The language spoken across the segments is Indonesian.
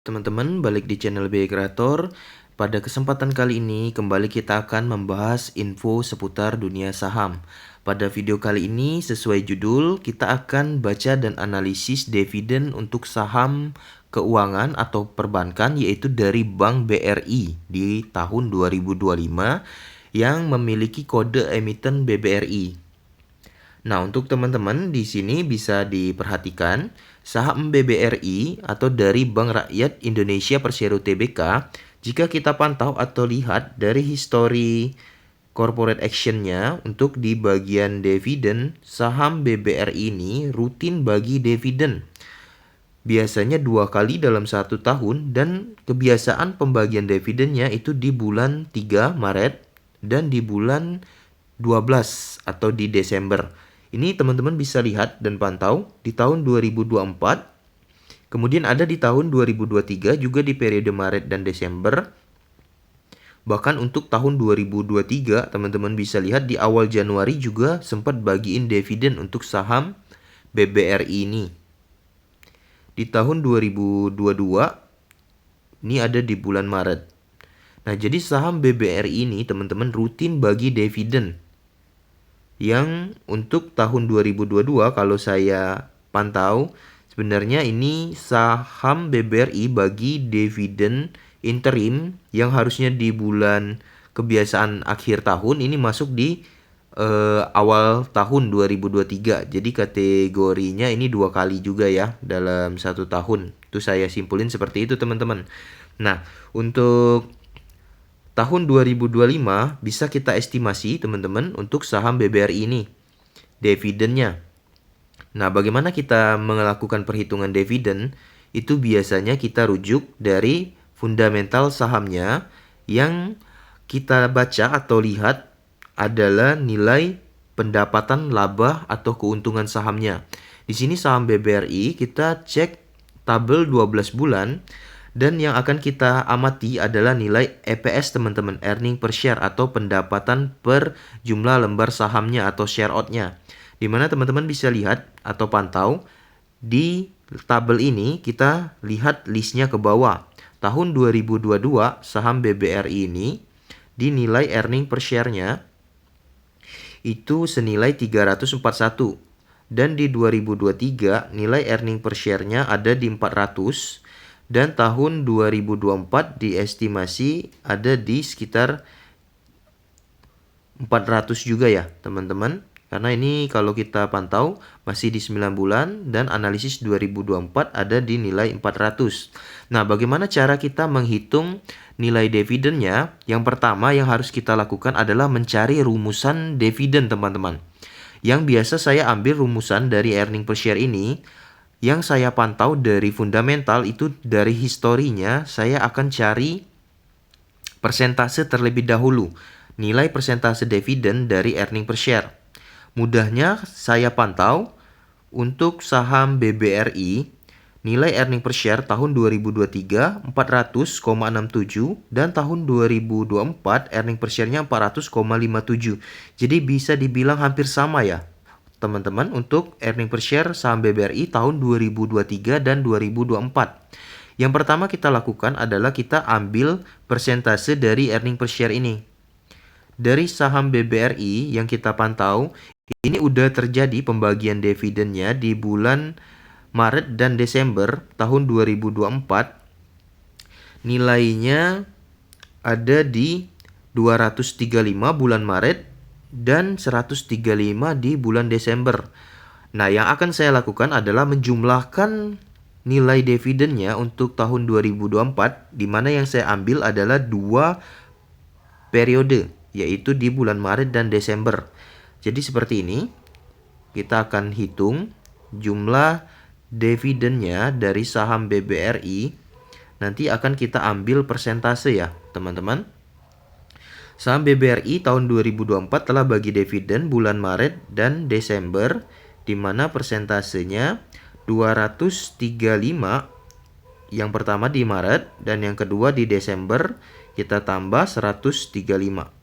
Teman-teman, balik di channel BI Creator. Pada kesempatan kali ini, kembali kita akan membahas info seputar dunia saham. Pada video kali ini, sesuai judul, kita akan baca dan analisis dividen untuk saham keuangan atau perbankan, yaitu dari Bank BRI di tahun 2025 yang memiliki kode emiten BBRI. Nah, untuk teman-teman di sini bisa diperhatikan saham BBRI atau dari Bank Rakyat Indonesia Persero Tbk. Jika kita pantau atau lihat dari histori corporate actionnya untuk di bagian dividen, saham BBRI ini rutin bagi dividen. Biasanya 2 kali dalam 1 tahun dan kebiasaan pembagian dividennya itu di bulan 3 Maret dan di bulan 12 atau di Desember. Ini teman-teman bisa lihat dan pantau di tahun 2024. Kemudian ada di tahun 2023 juga di periode Maret dan Desember. Bahkan untuk tahun 2023 teman-teman bisa lihat di awal Januari juga sempat bagiin dividen untuk saham BBRI ini. Di tahun 2022 ini ada di bulan Maret. Nah, jadi saham BBRI ini teman-teman rutin bagi dividen. Yang untuk tahun 2022 kalau saya pantau sebenarnya ini saham BBRI bagi dividen interim yang harusnya di bulan kebiasaan akhir tahun ini masuk di awal tahun 2023. Jadi kategorinya ini 2 kali juga ya dalam 1 tahun. Itu saya simpulin seperti itu teman-teman. Nah, untuk tahun 2025 bisa kita estimasi teman-teman untuk saham BBRI ini dividennya. Nah, bagaimana kita melakukan perhitungan dividen? Itu biasanya kita rujuk dari fundamental sahamnya yang kita baca atau lihat adalah nilai pendapatan laba atau keuntungan sahamnya. Di sini saham BBRI kita cek tabel 12 bulan dan yang akan kita amati adalah nilai EPS teman-teman, earning per share atau pendapatan per jumlah lembar sahamnya atau share out-nya. Di mana teman-teman bisa lihat atau pantau di tabel ini kita lihat listnya ke bawah. Tahun 2022 saham BBRI ini dinilai earning per share-nya itu senilai 341 dan di 2023 nilai earning per share-nya ada di 400 dan tahun 2024 diestimasi ada di sekitar 400 juga ya teman-teman. Karena ini kalau kita pantau masih di 9 bulan dan analisis 2024 ada di nilai 400. Nah, bagaimana cara kita menghitung nilai dividennya? Yang pertama yang harus kita lakukan adalah mencari rumusan dividen teman-teman. Yang biasa saya ambil rumusan dari earning per share ini. Yang saya pantau dari fundamental itu dari historinya saya akan cari persentase terlebih dahulu. Nilai persentase dividen dari earning per share. Mudahnya saya pantau untuk saham BBRI nilai earning per share tahun 2023 400,67 dan tahun 2024 earning per share-nya 400,57. Jadi bisa dibilang hampir sama ya teman-teman untuk earning per share saham BBRI tahun 2023 dan 2024. Yang pertama kita lakukan adalah kita ambil persentase dari earning per share ini. Dari saham BBRI yang kita pantau ini udah terjadi pembagian dividennya di bulan Maret dan Desember tahun 2024. Nilainya ada di 235 bulan Maret dan 135 di bulan Desember. Nah, yang akan saya lakukan adalah menjumlahkan nilai dividennya untuk tahun 2024 di mana yang saya ambil adalah 2 periode yaitu di bulan Maret dan Desember. Jadi seperti ini, kita akan hitung jumlah dividennya dari saham BBRI. Nanti akan kita ambil persentase ya teman-teman. Saham BBRI tahun 2024 telah bagi dividen bulan Maret dan Desember, di mana persentasenya 235 yang pertama di Maret dan yang kedua di Desember, kita tambah 135.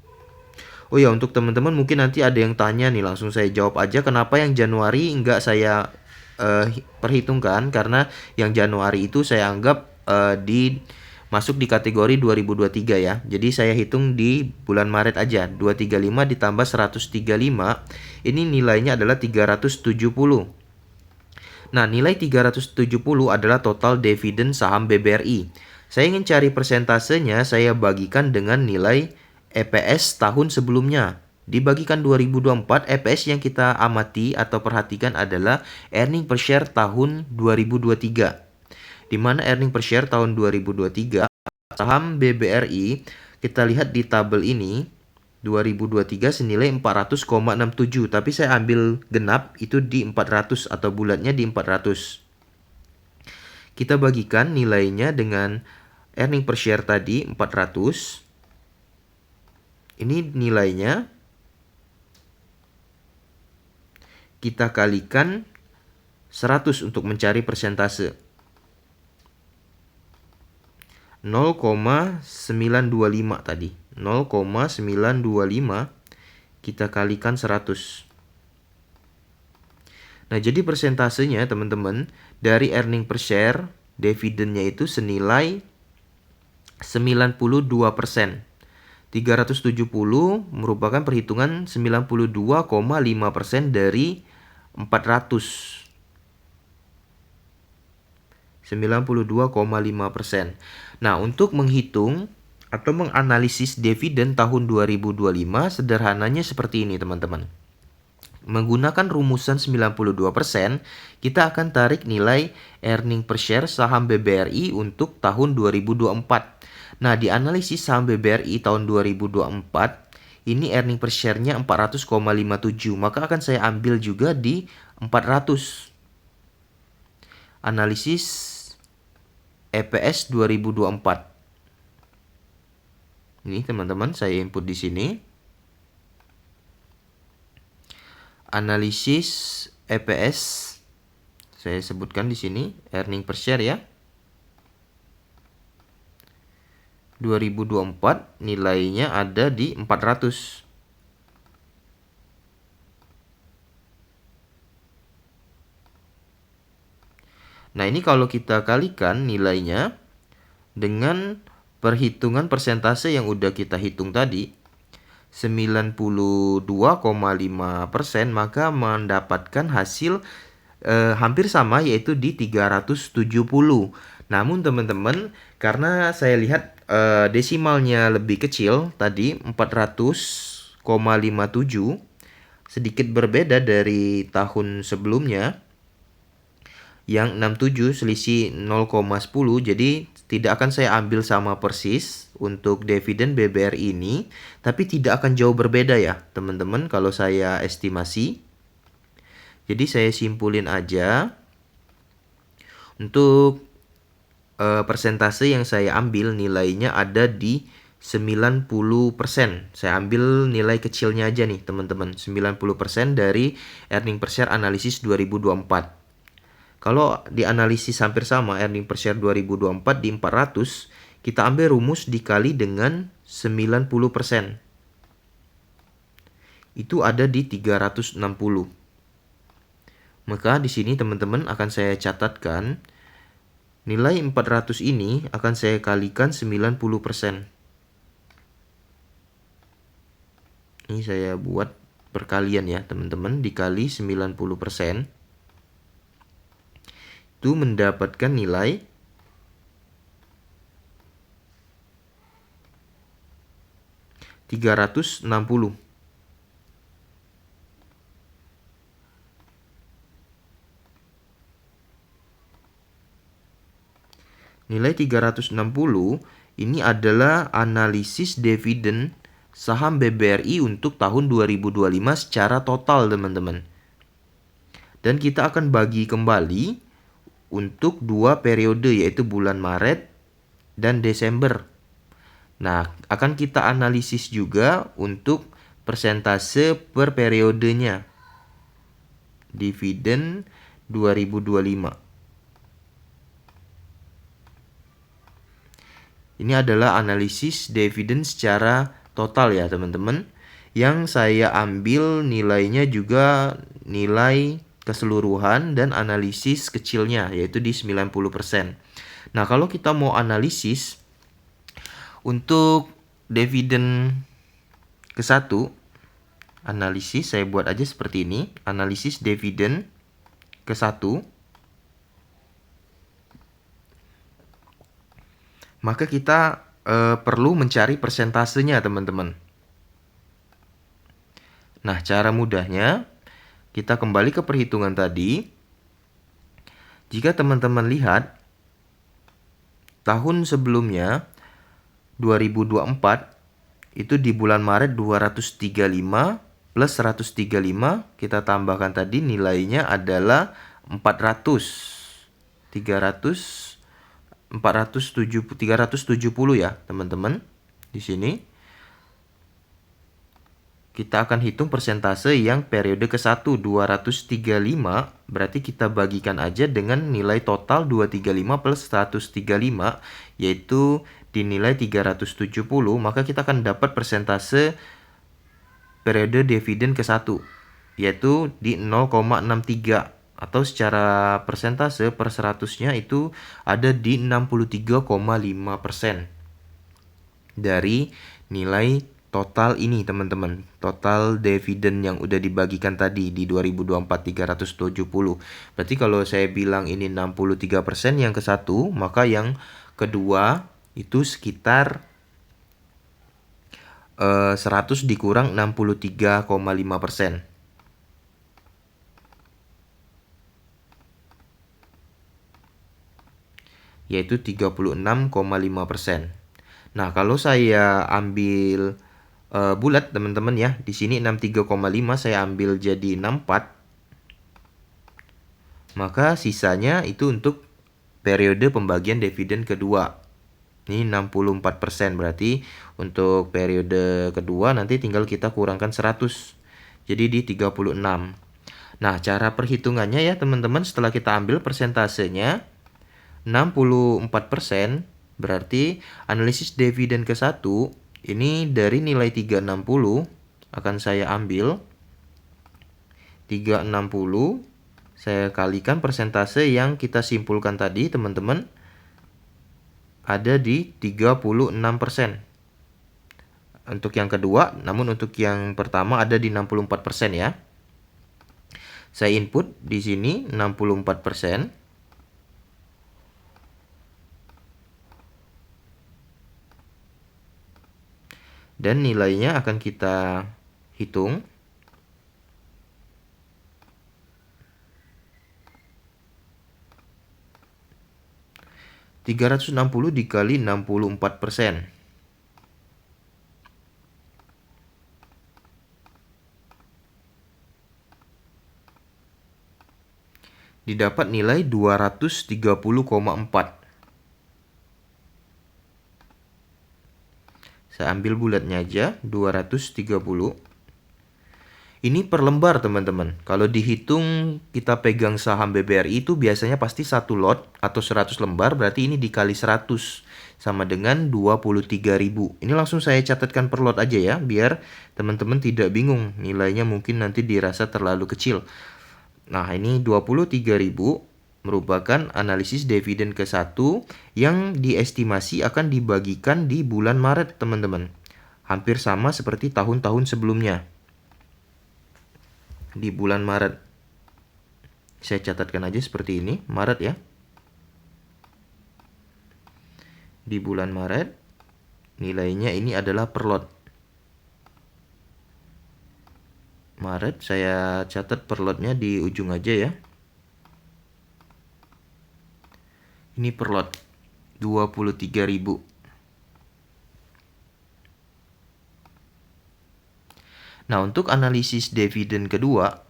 Oh ya, untuk teman-teman mungkin nanti ada yang tanya nih, langsung saya jawab aja kenapa yang Januari enggak saya perhitungkan. Karena yang Januari itu saya anggap masuk di kategori 2023 ya. Jadi saya hitung di bulan Maret aja. 235 ditambah 135, ini nilainya adalah 370. Nah, nilai 370 adalah total dividen saham BBRI. Saya ingin cari persentasenya, saya bagikan dengan nilai EPS tahun sebelumnya. Dibagikan 2024, EPS yang kita amati atau perhatikan adalah earning per share tahun 2023. Di mana earning per share tahun 2023, saham BBRI, kita lihat di tabel ini, 2023 senilai 400,67, tapi saya ambil genap itu di 400 atau bulatnya di 400. Kita bagikan nilainya dengan earning per share tadi 400. Ini nilainya kita kalikan 100 untuk mencari persentase. 0,925 tadi. 0,925 kita kalikan 100. Nah, jadi persentasenya teman-teman dari earning per share, dividennya itu senilai 92%. 370 merupakan perhitungan 92,5% dari 400. 92,5%. Nah, untuk menghitung atau menganalisis dividen tahun 2025 sederhananya seperti ini, teman-teman. Menggunakan rumusan 92%, kita akan tarik nilai earning per share saham BBRI untuk tahun 2024. Nah, di analisis saham BBRI tahun 2024, ini earning per share-nya 400,57, maka akan saya ambil juga di 400. Analisis EPS 2024. Ini teman-teman saya input di sini. Analisis EPS saya sebutkan di sini earning per share ya. 2024 nilainya ada di 400. Nah, ini kalau kita kalikan nilainya dengan perhitungan persentase yang udah kita hitung tadi, 92,5%, maka mendapatkan hasil hampir sama, yaitu di 370. Namun teman-teman, karena saya lihat desimalnya lebih kecil tadi 400,57, sedikit berbeda dari tahun sebelumnya yang 67, selisih 0,10. Jadi tidak akan saya ambil sama persis untuk dividen BBRI ini, tapi tidak akan jauh berbeda ya teman-teman kalau saya estimasi. Jadi saya simpulin aja untuk persentase yang saya ambil nilainya ada di 90%. Saya ambil nilai kecilnya aja nih teman-teman, 90% dari earning per share analisis 2024. Kalau dianalisis hampir sama earning per share 2024 di 400, kita ambil rumus dikali dengan 90%. Itu ada di 360. Maka di sini teman-teman akan saya catatkan nilai 400 ini akan saya kalikan 90%. Ini saya buat perkalian ya teman-teman, dikali 90%. Itu mendapatkan nilai 360. Nilai 360 ini adalah analisis dividen saham BBRI untuk tahun 2025 secara total teman-teman. Dan kita akan bagi kembali untuk dua periode, yaitu bulan Maret dan Desember. Nah, akan kita analisis juga untuk persentase per periodenya. Dividen 2025. Ini adalah analisis dividen secara total ya teman-teman. Yang saya ambil nilainya juga nilai keseluruhan dan analisis kecilnya, yaitu di 90%. Nah, kalau kita mau analisis untuk dividen ke-1, analisis saya buat aja seperti ini, analisis dividen ke-1, maka kita perlu mencari persentasenya, teman-teman. Nah, cara mudahnya, kita kembali ke perhitungan tadi. Jika teman-teman lihat, tahun sebelumnya, 2024, itu di bulan Maret 235 plus 135, kita tambahkan tadi nilainya adalah 370 ya, teman-teman. Di sini kita akan hitung persentase yang periode ke-1 235, berarti kita bagikan aja dengan nilai total 235 plus 135, yaitu dinilai 370, maka kita akan dapat persentase periode dividen ke-1, yaitu di 0,63, atau secara persentase per 100-nya itu ada di 63,5% dari nilai total ini, teman-teman. Total dividen yang udah dibagikan tadi di 2024 370. Berarti kalau saya bilang ini 63% yang ke-1, maka yang kedua itu sekitar 100 dikurang 63,5%. Yaitu 36,5%. Nah, kalau saya ambil bulat, teman-teman ya. Di sini 63,5 saya ambil jadi 64. Maka sisanya itu untuk periode pembagian dividen kedua. Ini 64%, berarti untuk periode kedua nanti tinggal kita kurangkan 100. Jadi di 36. Nah, cara perhitungannya ya, teman-teman, setelah kita ambil persentasenya 64%, berarti analisis dividen ke-1 ini dari nilai 360 akan saya ambil 360, saya kalikan persentase yang kita simpulkan tadi, teman-teman, ada di 36%. Untuk yang kedua, namun untuk yang pertama ada di 64% ya. Saya input di sini 64%. Dan nilainya akan kita hitung. (360 dikali 64%). Didapat nilai 230,4. Saya ambil bulatnya aja, 230. Ini per lembar, teman-teman. Kalau dihitung kita pegang saham BBRI itu biasanya pasti 1 lot atau 100 lembar, berarti ini dikali 100 sama dengan 23.000. Ini langsung saya catatkan per lot aja ya, biar teman-teman tidak bingung. Nilainya mungkin nanti dirasa terlalu kecil. Nah, ini 23.000 merupakan analisis dividen ke-1 yang diestimasi akan dibagikan di bulan Maret, teman-teman. Hampir sama seperti tahun-tahun sebelumnya. Di bulan Maret. Saya catatkan aja seperti ini, Maret ya. Di bulan Maret, nilainya ini adalah per lot. Maret, saya catat per lotnya di ujung aja ya. Ini per lot 23.000. Nah, untuk analisis dividen kedua,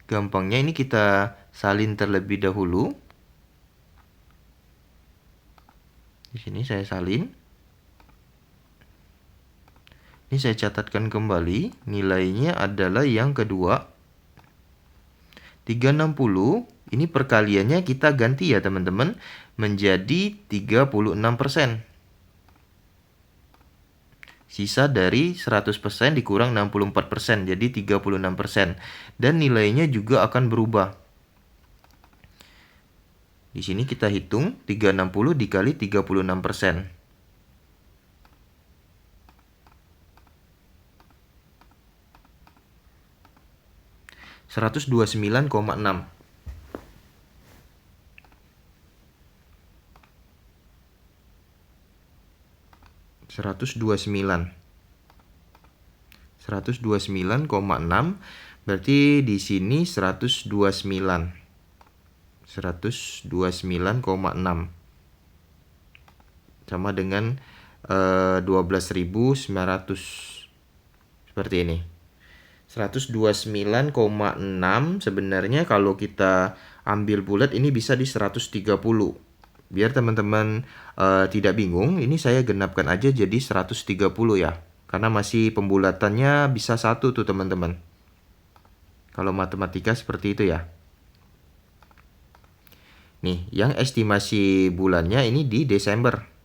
gampangnya ini kita salin terlebih dahulu. Di sini saya salin. Ini saya catatkan kembali, nilainya adalah yang kedua 360. Ini perkaliannya kita ganti ya, teman-teman, menjadi 36%. Sisa dari 100% dikurang 64%, jadi 36%. Dan nilainya juga akan berubah. Di sini kita hitung 360 dikali 36%. 129,6. 129,6 berarti di sini 129,6 sama dengan 12.900 seperti ini. 129,6 sebenarnya kalau kita ambil bulat ini bisa di 130. Biar teman-teman tidak bingung, ini saya genapkan aja jadi 130 ya. Karena masih pembulatannya bisa 1 tuh teman-teman. Kalau matematika seperti itu ya. Nih, yang estimasi bulannya ini di Desember.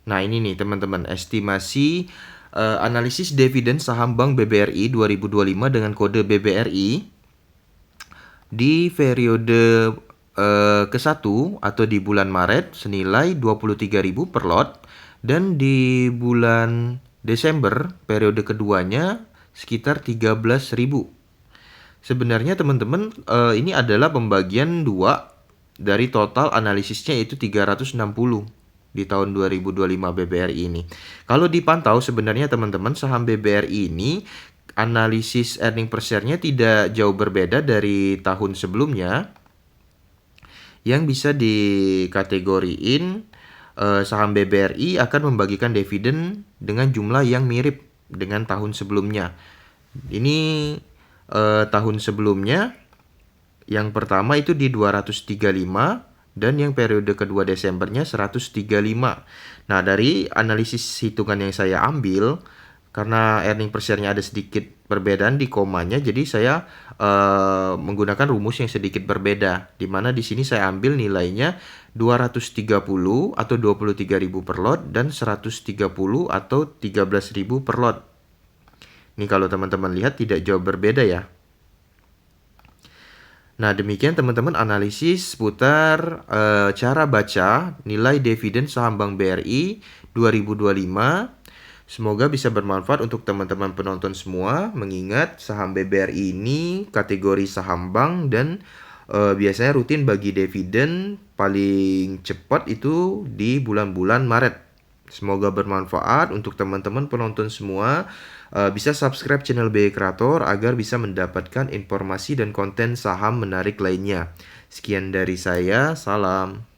Nah, ini nih teman-teman, estimasi analisis dividen saham Bank BBRI 2025 dengan kode BBRI di periode ke-1 atau di bulan Maret senilai 23.000 per lot, dan di bulan Desember periode keduanya sekitar 13.000. Sebenarnya teman-teman, ini adalah pembagian 2 dari total analisisnya, yaitu 360 di tahun 2025 BBRI ini. Kalau dipantau sebenarnya teman-teman, saham BBRI ini analisis earning per share-nya tidak jauh berbeda dari tahun sebelumnya, yang bisa dikategoriin saham BBRI akan membagikan dividen dengan jumlah yang mirip dengan tahun sebelumnya. Ini tahun sebelumnya yang pertama itu di 235, dan yang periode kedua Desembernya 135. Nah, dari analisis hitungan yang saya ambil, karena earning per share-nya ada sedikit perbedaan di komanya, jadi saya menggunakan rumus yang sedikit berbeda, di mana di sini saya ambil nilainya 230 atau 23.000 per lot dan 130 atau 13.000 per lot. Ini kalau teman-teman lihat tidak jauh berbeda ya. Nah, demikian teman-teman analisis seputar cara baca nilai dividen saham Bank BRI 2025. Semoga bisa bermanfaat untuk teman-teman penonton semua, mengingat saham BBRI ini kategori saham bank dan biasanya rutin bagi dividen paling cepat itu di bulan-bulan Maret. Semoga bermanfaat untuk teman-teman penonton semua. Bisa subscribe channel BI Kreator agar bisa mendapatkan informasi dan konten saham menarik lainnya. Sekian dari saya, salam.